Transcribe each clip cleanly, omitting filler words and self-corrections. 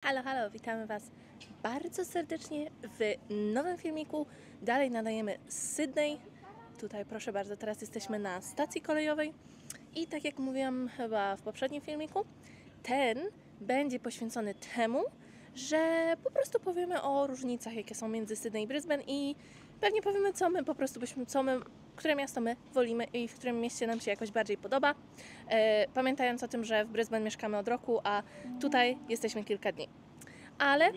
Halo, halo, witamy Was bardzo serdecznie w nowym filmiku. Dalej nadajemy z Sydney. Tutaj proszę bardzo, teraz jesteśmy na stacji kolejowej. I tak jak mówiłam chyba w poprzednim filmiku, ten będzie poświęcony temu, że po prostu powiemy o różnicach, jakie są między Sydney i Brisbane i pewnie powiemy, które miasto my wolimy i w którym mieście nam się jakoś bardziej podoba. Pamiętając o tym, że w Brisbane mieszkamy od roku, a tutaj jesteśmy kilka dni. Ale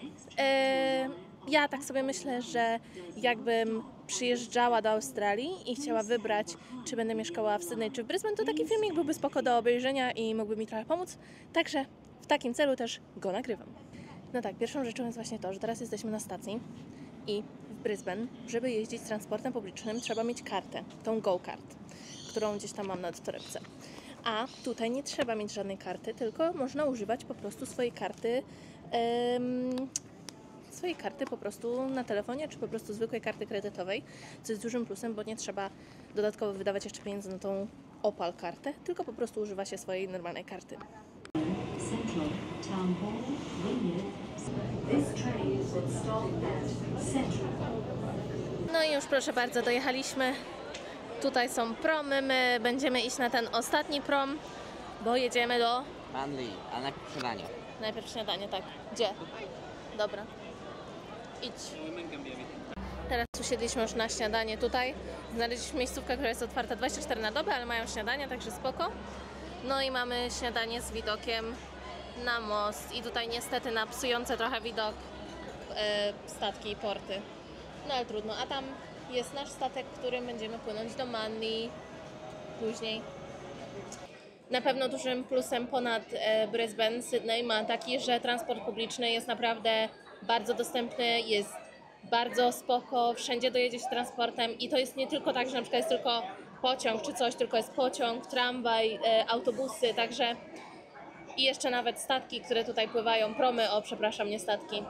ja tak sobie myślę, że jakbym przyjeżdżała do Australii i chciała wybrać, czy będę mieszkała w Sydney czy w Brisbane, to taki filmik byłby spoko do obejrzenia i mógłby mi trochę pomóc. Także w takim celu też go nagrywam. No tak, pierwszą rzeczą jest właśnie to, że teraz jesteśmy na stacji i w Brisbane, żeby jeździć transportem publicznym, trzeba mieć kartę, tą Go Card, którą gdzieś tam mam na torebce. A tutaj nie trzeba mieć żadnej karty, tylko można używać po prostu swojej karty po prostu na telefonie, czy po prostu zwykłej karty kredytowej, co jest dużym plusem, bo nie trzeba dodatkowo wydawać jeszcze pieniędzy na tą Opal kartę, tylko po prostu używa się swojej normalnej karty. Central Town Hall, Wynyard. This train will stop at Central. No i już proszę bardzo, dojechaliśmy. Tutaj są promy, my będziemy iść na ten ostatni prom, bo jedziemy do... Manly, a najpierw śniadanie. Najpierw śniadanie, tak. Gdzie? Dobra. Idź. Teraz usiedliśmy już na śniadanie tutaj. Znaleźliśmy miejscówkę, która jest otwarta 24 na dobę, ale mają śniadanie, także spoko. No i mamy śniadanie z widokiem na most i tutaj niestety na psujące trochę widok statki i porty. No ale trudno, a tam jest nasz statek, którym będziemy płynąć do Manly później. Na pewno dużym plusem ponad Brisbane, Sydney ma taki, że transport publiczny jest naprawdę bardzo dostępny, jest bardzo spoko, wszędzie dojedzie się transportem i to jest nie tylko tak, że na przykład jest tylko pociąg czy coś, tylko jest pociąg, tramwaj, autobusy, także i jeszcze nawet statki, które tutaj pływają, promy, nie statki.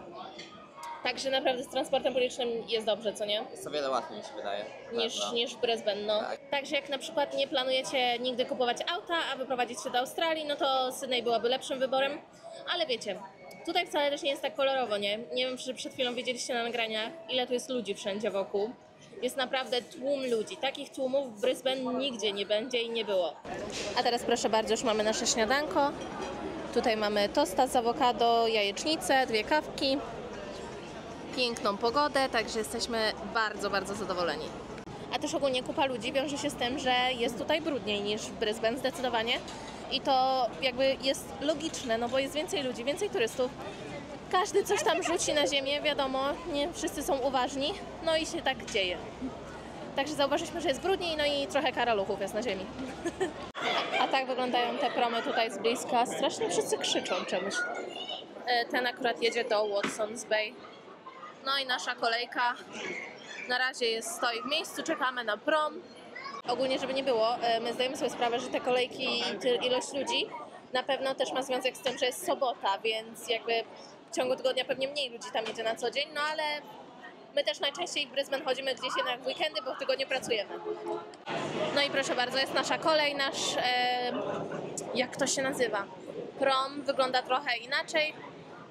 Także naprawdę z transportem publicznym jest dobrze, co nie? Jest o wiele łatwiej, mi się wydaje. Niż w Brisbane, no. Tak. Także jak na przykład nie planujecie nigdy kupować auta, a wyprowadzić się do Australii, no to Sydney byłaby lepszym wyborem. Ale wiecie, tutaj wcale też nie jest tak kolorowo, nie? Nie wiem, czy przed chwilą widzieliście na nagraniach, ile tu jest ludzi wszędzie wokół. Jest naprawdę tłum ludzi. Takich tłumów w Brisbane nigdzie nie będzie i nie było. A teraz proszę bardzo, już mamy nasze śniadanko. Tutaj mamy tosta z awokado, jajecznicę, 2 kawki. Piękną pogodę, także jesteśmy bardzo, bardzo zadowoleni. A też ogólnie kupa ludzi wiąże się z tym, że jest tutaj brudniej niż w Brisbane zdecydowanie i to jakby jest logiczne, no bo jest więcej ludzi, więcej turystów. Każdy coś tam rzuci na ziemię, wiadomo, nie wszyscy są uważni, no i się tak dzieje. Także zauważyliśmy, że jest brudniej, no i trochę karaluchów jest na ziemi. A tak wyglądają te promy tutaj z bliska. Strasznie wszyscy krzyczą czemuś. Ten akurat jedzie do Watson's Bay. No i nasza kolejka na razie stoi w miejscu, czekamy na prom. Ogólnie, żeby nie było, my zdajemy sobie sprawę, że te kolejki i ilość ludzi na pewno też ma związek z tym, że jest sobota, więc jakby w ciągu tygodnia pewnie mniej ludzi tam jedzie na co dzień, no ale my też najczęściej w Brisbane chodzimy gdzieś jednak w weekendy, bo w tygodniu pracujemy. No i proszę bardzo, jest nasza kolej, jak to się nazywa? Prom wygląda trochę inaczej,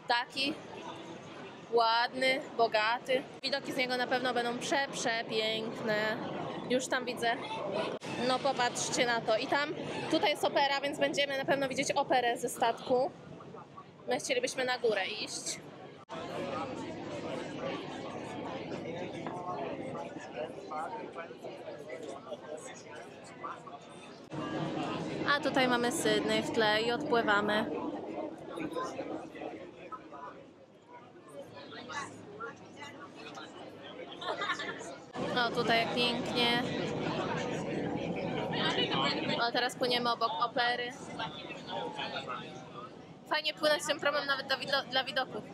taki ładny, bogaty. Widoki z niego na pewno będą przepiękne. Już tam widzę. No popatrzcie na to. I tutaj jest opera, więc będziemy na pewno widzieć operę ze statku. My chcielibyśmy na górę iść. A tutaj mamy Sydney w tle i odpływamy. O, tutaj jak pięknie. O, teraz płyniemy obok opery. Fajnie płynąć tym promem nawet dla widoków.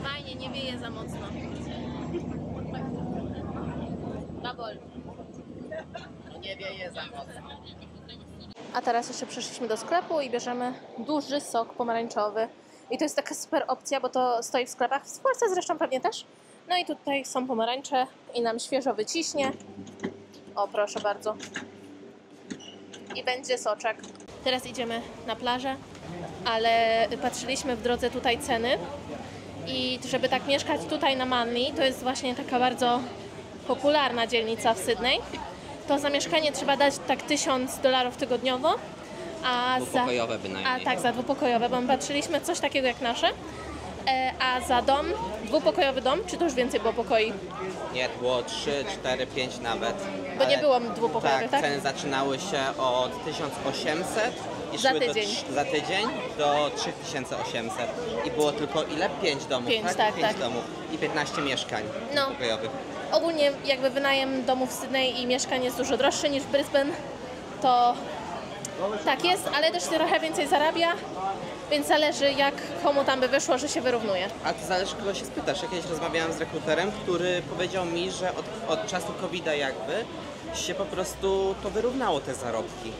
Fajnie, nie wieje za mocno. Babol. Nie wieje za mocno. A teraz jeszcze przyszliśmy do sklepu i bierzemy duży sok pomarańczowy. I to jest taka super opcja, bo to stoi w sklepach, w Polsce zresztą pewnie też. No i tutaj są pomarańcze i nam świeżo wyciśnie. O, proszę bardzo. I będzie soczek. Teraz idziemy na plażę, ale patrzyliśmy w drodze tutaj ceny i żeby tak mieszkać tutaj na Manly, to jest właśnie taka bardzo popularna dzielnica w Sydney, to za mieszkanie trzeba dać tak $1000 tygodniowo, a Dwupokojowe bynajmniej. A tak, za dwupokojowe, bo my patrzyliśmy coś takiego jak nasze, a za dom, dwupokojowy dom, czy to już więcej było pokoi? Nie, było 3, 4, 5 nawet. Bo nie Ale było dwupokojowych, tak? ceny zaczynały się od 1800 i Za szły tydzień. za tydzień do 3800. I było tylko ile? 5 domów, 5, tak? tak, 5 tak. domów i 15 mieszkań No. pokojowych. Ogólnie jakby wynajem domów w Sydney i mieszkań jest dużo droższy niż w Brisbane, to tak jest, ale też trochę więcej zarabia, więc zależy jak komu tam by wyszło, że się wyrównuje. A to zależy, kogo się spytasz. Ja kiedyś rozmawiałam z rekruterem, który powiedział mi, że od czasu COVID-a jakby się po prostu to wyrównało te zarobki.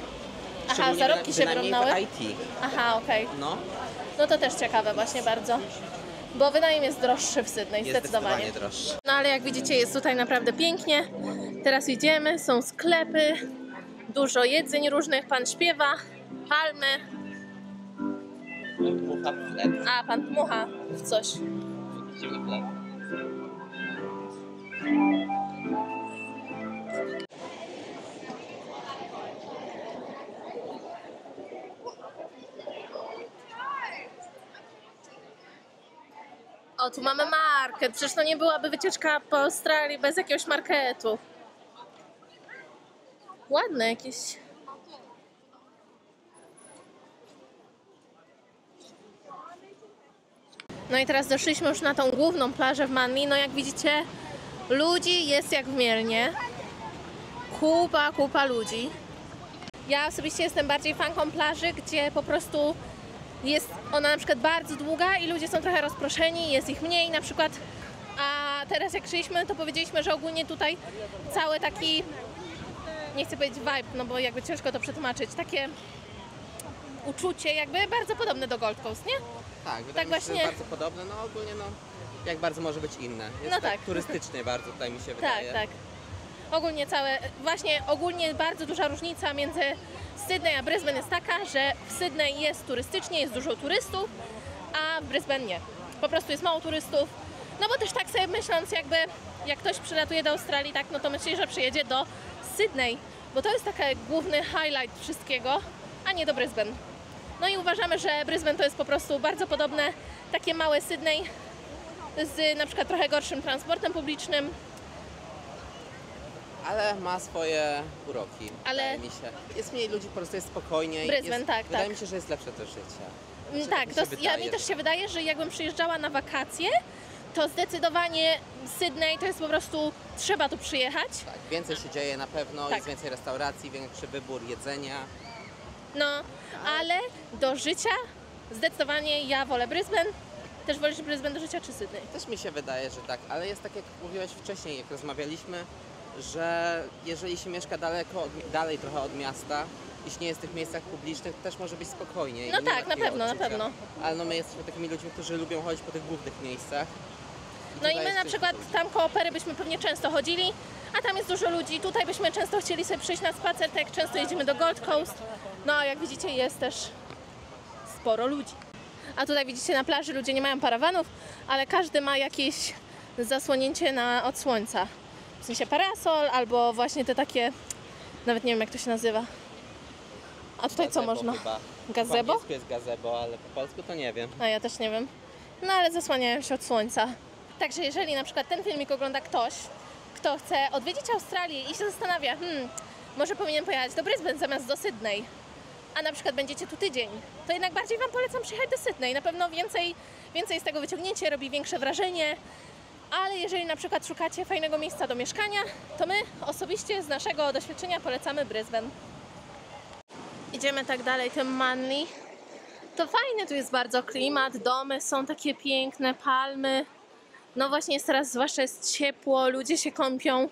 Aha, Szczególnie zarobki się bynajmniej wyrównały? w IT. Aha, okej. No, No to też ciekawe właśnie bardzo, bo wynajem jest droższy w Sydney, jest zdecydowanie. zdecydowanie droższy. No ale jak widzicie jest tutaj naprawdę pięknie. Teraz idziemy, są sklepy, dużo jedzeń różnych, pan śpiewa, palmy, Mucha chleb. a pan dmucha w coś. Zimny chleb. O, tu mamy market, przecież to nie byłaby wycieczka po Australii bez jakiegoś marketu. Ładne jakieś. No i teraz doszliśmy już na tą główną plażę w Manly. No jak widzicie, ludzi jest jak w Mielnie. Kupa ludzi. Ja osobiście jestem bardziej fanką plaży, gdzie po prostu jest ona na przykład bardzo długa i ludzie są trochę rozproszeni, jest ich mniej na przykład. A teraz jak szliśmy, to powiedzieliśmy, że ogólnie tutaj cały taki, nie chcę powiedzieć vibe, no bo jakby ciężko to przetłumaczyć, takie uczucie jakby bardzo podobne do Gold Coast, nie? Tak, wydaje mi się, właśnie- że jest bardzo podobne, no ogólnie no jak bardzo może być inne. Jest No tak tak. turystycznie bardzo tutaj mi się Tak, wydaje. tak. Ogólnie bardzo duża różnica między Sydney a Brisbane jest taka, że w Sydney jest turystycznie, jest dużo turystów, a w Brisbane nie. Po prostu jest mało turystów, no bo też tak sobie myśląc jakby, jak ktoś przylatuje do Australii, tak, no to myśli, że przyjedzie do Sydney, bo to jest taki główny highlight wszystkiego, a nie do Brisbane. No i uważamy, że Brisbane to jest po prostu bardzo podobne, takie małe Sydney z na przykład trochę gorszym transportem publicznym. Ale ma swoje uroki, Ale- wydaje mi się. Jest mniej ludzi, po prostu jest spokojniej. Brisbane, jest, tak, Wydaje tak. mi się, że jest lepsze to życie. Że Tak, mi to się mi wydaje. też się wydaje, że jakbym przyjeżdżała na wakacje, to zdecydowanie Sydney to jest po prostu, trzeba tu przyjechać. Tak, więcej się dzieje na pewno, Tak. jest więcej restauracji, większy wybór jedzenia. No, ale do życia zdecydowanie ja wolę Brisbane. Też wolisz Brisbane do życia czy Sydney? Też mi się wydaje, że tak, ale jest tak jak mówiłaś wcześniej, jak rozmawialiśmy, że jeżeli się mieszka dalej trochę od miasta, jeśli nie jest w tych miejscach publicznych, to też może być spokojniej. No i nie ma tak, na takiego pewno, na odczucia. pewno. Ale no my jesteśmy takimi ludźmi, którzy lubią chodzić po tych głównych miejscach. No i tutaj my jest na coś przykład dużo. tam koło Pery byśmy pewnie często chodzili, a tam jest dużo ludzi. Tutaj byśmy często chcieli sobie przyjść na spacer, tak jak często jedziemy do Gold Coast. No a jak widzicie jest też sporo ludzi. A tutaj widzicie na plaży ludzie nie mają parawanów, ale każdy ma jakieś zasłonięcie od słońca. W sensie parasol albo właśnie te takie, nawet nie wiem jak to się nazywa. A tutaj co Gazebo można? chyba. Gazebo? Po angielsku jest gazebo, ale po polsku to nie wiem. A ja też nie wiem. No ale zasłaniają się od słońca. Także jeżeli na przykład ten filmik ogląda ktoś, kto chce odwiedzić Australię i się zastanawia, może powinien pojechać do Brisbane zamiast do Sydney, a na przykład będziecie tu tydzień, to jednak bardziej Wam polecam przyjechać do Sydney. Na pewno więcej z tego wyciągnięcie, robi większe wrażenie. Ale jeżeli na przykład szukacie fajnego miejsca do mieszkania, to my osobiście z naszego doświadczenia polecamy Brisbane. Idziemy tak dalej tym Manly. To fajny tu jest bardzo klimat, domy są takie piękne, palmy. No właśnie jest teraz, zwłaszcza jest ciepło, ludzie się kąpią.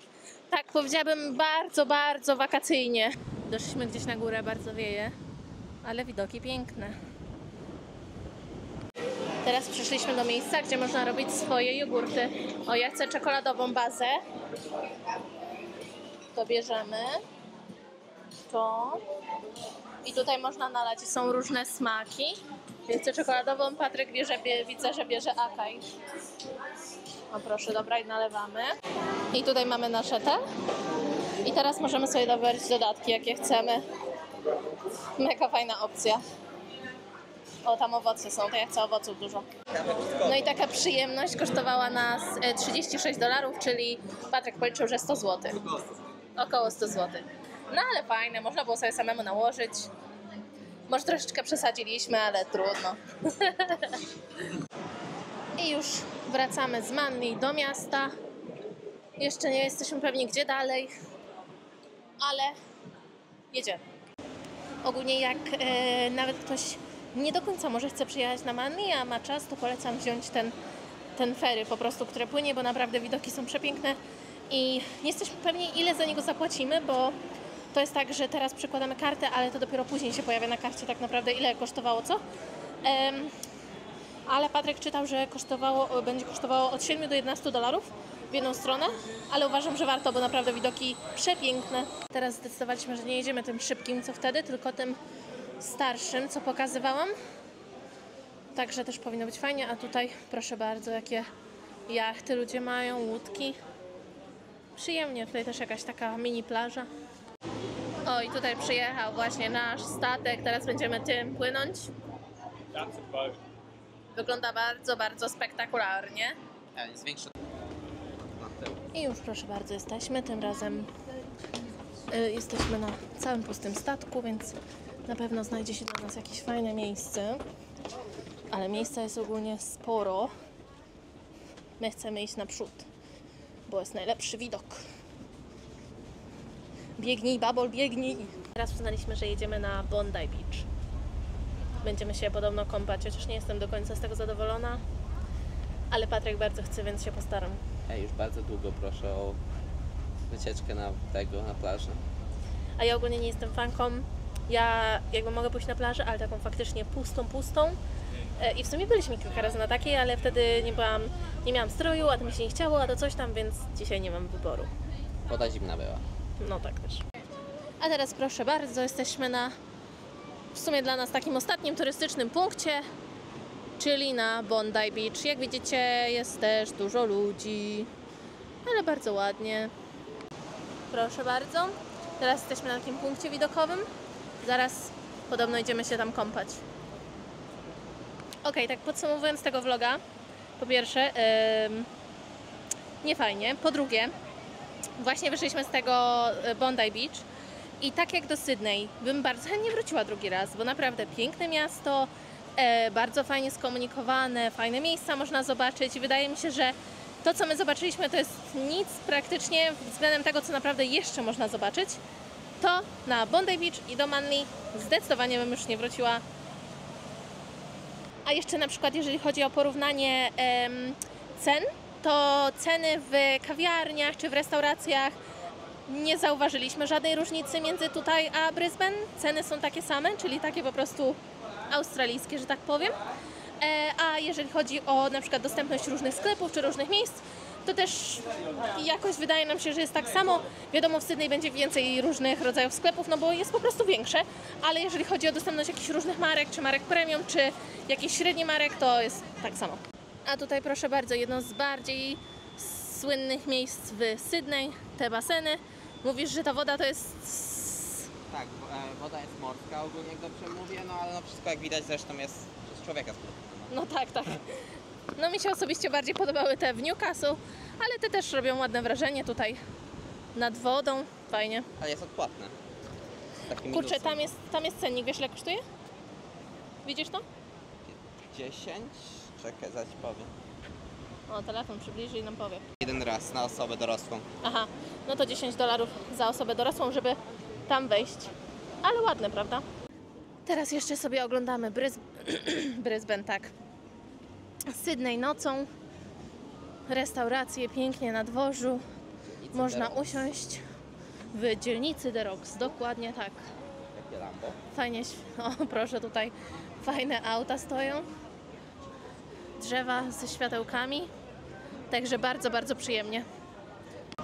Tak powiedziałabym bardzo wakacyjnie. Doszliśmy gdzieś na górę, bardzo wieje, ale widoki piękne. Teraz przyszliśmy do miejsca, gdzie można robić swoje jogurty. O, ja chcę czekoladową bazę. To bierzemy. To. I tutaj można nalać. Są różne smaki. Ja chcę czekoladową, Patryk bierze, widzę, że bierze Akaj. O proszę, dobra, i nalewamy. I tutaj mamy nasze te. I teraz możemy sobie dobrać dodatki, jakie chcemy. Mega fajna opcja. O, tam owoce są, to ja chcę owoców dużo. No i taka przyjemność kosztowała nas $36, czyli Patryk policzył, że 100 zł. Około 100 zł. No ale fajne, można było sobie samemu nałożyć. Może troszeczkę przesadziliśmy, ale trudno. I już wracamy z Manli do miasta. Jeszcze nie jesteśmy pewni, gdzie dalej, ale jedziemy. Ogólnie jak nawet ktoś nie do końca może chce przyjechać na Manli, a ma czas, to polecam wziąć ten ferry po prostu, które płynie, bo naprawdę widoki są przepiękne i nie jesteśmy pewni, ile za niego zapłacimy, bo to jest tak, że teraz przykładamy kartę, ale to dopiero później się pojawia na karcie tak naprawdę, ile kosztowało co. Ale Patryk czytał, że będzie kosztowało od 7 do 11 dolarów w jedną stronę, ale uważam, że warto, bo naprawdę widoki przepiękne. Teraz zdecydowaliśmy, że nie jedziemy tym szybkim co wtedy, tylko tym starszym, co pokazywałam. Także też powinno być fajnie, a tutaj proszę bardzo, jakie jachty ludzie mają, łódki. Przyjemnie, tutaj też jakaś taka mini plaża. O, i tutaj przyjechał właśnie nasz statek, teraz będziemy tym płynąć. Wygląda bardzo, bardzo spektakularnie. Jest większy. I już proszę bardzo jesteśmy, tym razem jesteśmy na całym pustym statku, więc na pewno znajdzie się dla nas jakieś fajne miejsce. Ale miejsca jest ogólnie sporo. My chcemy iść naprzód, bo jest najlepszy widok. Biegnij, babol, biegnij! Teraz uznaliśmy, że jedziemy na Bondi Beach. Będziemy się podobno kąpać, chociaż nie jestem do końca z tego zadowolona. Ale Patryk bardzo chce, więc się postaram. Już bardzo długo proszę o wycieczkę na plażę. A ja ogólnie nie jestem fanką. Ja jakby mogę pójść na plażę, ale taką faktycznie pustą. I w sumie byliśmy kilka razy na takiej, ale wtedy nie miałam stroju, a to mi się nie chciało, a to coś tam, więc dzisiaj nie mam wyboru. Woda zimna była. No tak też. A teraz proszę bardzo, jesteśmy na w sumie dla nas takim ostatnim turystycznym punkcie, czyli na Bondi Beach. Jak widzicie, jest też dużo ludzi, ale bardzo ładnie. Proszę bardzo. Teraz jesteśmy na takim punkcie widokowym. Zaraz podobno idziemy się tam kąpać. Ok, tak podsumowując tego vloga, po pierwsze, nie fajnie. Po drugie, właśnie wyszliśmy z tego Bondi Beach i tak jak do Sydney, bym bardzo chętnie wróciła drugi raz, bo naprawdę piękne miasto, bardzo fajnie skomunikowane, fajne miejsca można zobaczyć. Wydaje mi się, że to, co my zobaczyliśmy, to jest nic praktycznie względem tego, co naprawdę jeszcze można zobaczyć. To na Bondi Beach i do Manly zdecydowanie bym już nie wróciła. A jeszcze na przykład, jeżeli chodzi o porównanie cen, to ceny w kawiarniach czy w restauracjach nie zauważyliśmy żadnej różnicy między tutaj a Brisbane. Ceny są takie same, czyli takie po prostu australijskie, że tak powiem. A jeżeli chodzi o na przykład dostępność różnych sklepów czy różnych miejsc, to też jakoś wydaje nam się, że jest tak samo. Wiadomo, w Sydney będzie więcej różnych rodzajów sklepów, no bo jest po prostu większe, ale jeżeli chodzi o dostępność jakichś różnych marek, czy marek premium, czy jakichś średnich marek, to jest tak samo. A tutaj proszę bardzo, jedno z bardziej słynnych miejsc w Sydney, te baseny. Mówisz, że ta woda to jest... Tak, woda jest morska ogólnie, jak dobrze mówię, no ale no wszystko jak widać zresztą jest przez człowieka sprodukowane. No tak, tak. No mi się osobiście bardziej podobały te w Newcastle, ale te też robią ładne wrażenie tutaj nad wodą, fajnie. Ale jest odpłatne. Taki Kurczę, minusem. tam jest cennik, wiesz ile kosztuje? Widzisz to? 10? Czekaj, zaś powiem. O, telefon przybliży i nam powie. Jeden raz na osobę dorosłą. Aha, no to $10 za osobę dorosłą, żeby tam wejść. Ale ładne, prawda? Teraz jeszcze sobie oglądamy Brisbane, tak. Sydney nocą. Restauracje pięknie na dworzu. Można usiąść w dzielnicy The Rocks, dokładnie tak. Jakie Lambo? Fajnie, o proszę, tutaj fajne auta stoją. Drzewa ze światełkami. Także bardzo, bardzo przyjemnie.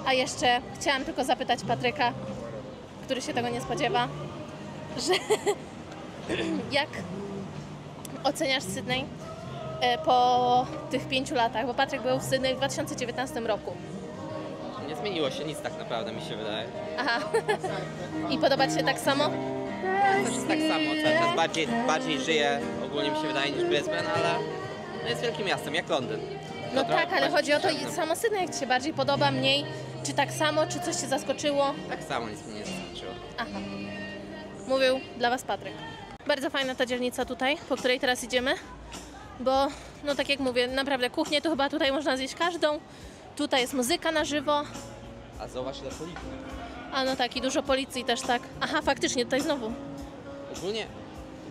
A jeszcze chciałam tylko zapytać Patryka, który się tego nie spodziewa, że jak oceniasz Sydney po tych 5 latach? Bo Patryk był w Sydney w 2019 roku. Nie zmieniło się nic tak naprawdę, mi się wydaje. Aha. I podoba Ci się tak samo? Też jest tak samo, cały czas bardziej żyje, ogólnie mi się wydaje, niż Brisbane, ale no jest wielkim miastem, jak Londyn. No To trochę tak, ale chodzi o to, przyjemne. samo Sydney, jak Ci się bardziej podoba, mniej? Czy tak samo, czy coś Cię zaskoczyło? Tak samo, nic mnie nie zaskoczyło. Aha. Mówił dla Was Patryk. Bardzo fajna ta dzielnica tutaj, po której teraz idziemy, bo no tak jak mówię, naprawdę kuchnię to chyba tutaj można zjeść każdą. Tutaj jest muzyka na żywo, A zauważ ile policji. a no tak i dużo policji też tak. Aha, faktycznie tutaj znowu. Ogólnie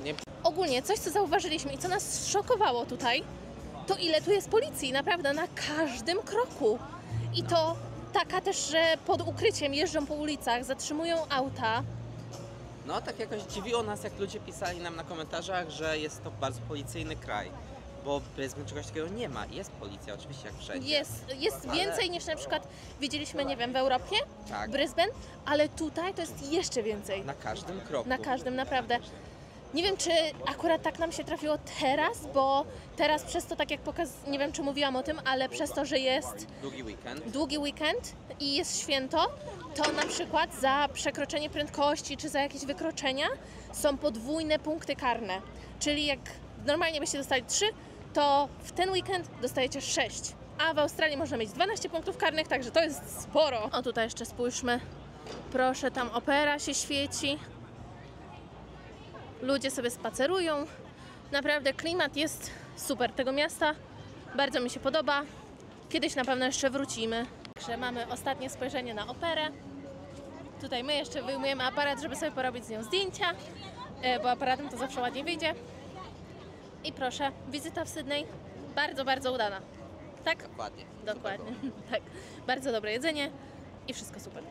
nie Ogólnie coś co zauważyliśmy i co nas szokowało tutaj, to ile tu jest policji, naprawdę na każdym kroku. I to taka też, że pod ukryciem jeżdżą po ulicach, zatrzymują auta. No tak jakoś dziwiło nas, jak ludzie pisali nam na komentarzach, że jest to bardzo policyjny kraj. Bo w Brisbane czegoś takiego nie ma. Jest policja oczywiście jak wszędzie. Jest Ale- więcej niż na przykład widzieliśmy, nie wiem, w Europie, Tak. w Brisbane, ale tutaj to jest jeszcze więcej. Na każdym kroku. Na każdym, naprawdę. Nie wiem, czy akurat tak nam się trafiło teraz, bo teraz przez to, tak jak nie wiem, czy mówiłam o tym, ale przez to, że jest długi weekend i jest święto, to na przykład za przekroczenie prędkości czy za jakieś wykroczenia są podwójne punkty karne. Czyli jak normalnie byście dostali 3, to w ten weekend dostajecie 6. A w Australii można mieć 12 punktów karnych, także to jest sporo. O, tutaj jeszcze spójrzmy. Proszę, tam opera się świeci. Ludzie sobie spacerują. Naprawdę klimat jest super tego miasta. Bardzo mi się podoba. Kiedyś na pewno jeszcze wrócimy. Także mamy ostatnie spojrzenie na operę. Tutaj my jeszcze wyjmujemy aparat, żeby sobie porobić z nią zdjęcia, bo aparatem to zawsze ładnie wyjdzie. I proszę, wizyta w Sydney bardzo, bardzo udana. Tak? Dokładnie. Dokładnie. Tak. Bardzo dobre jedzenie i wszystko super.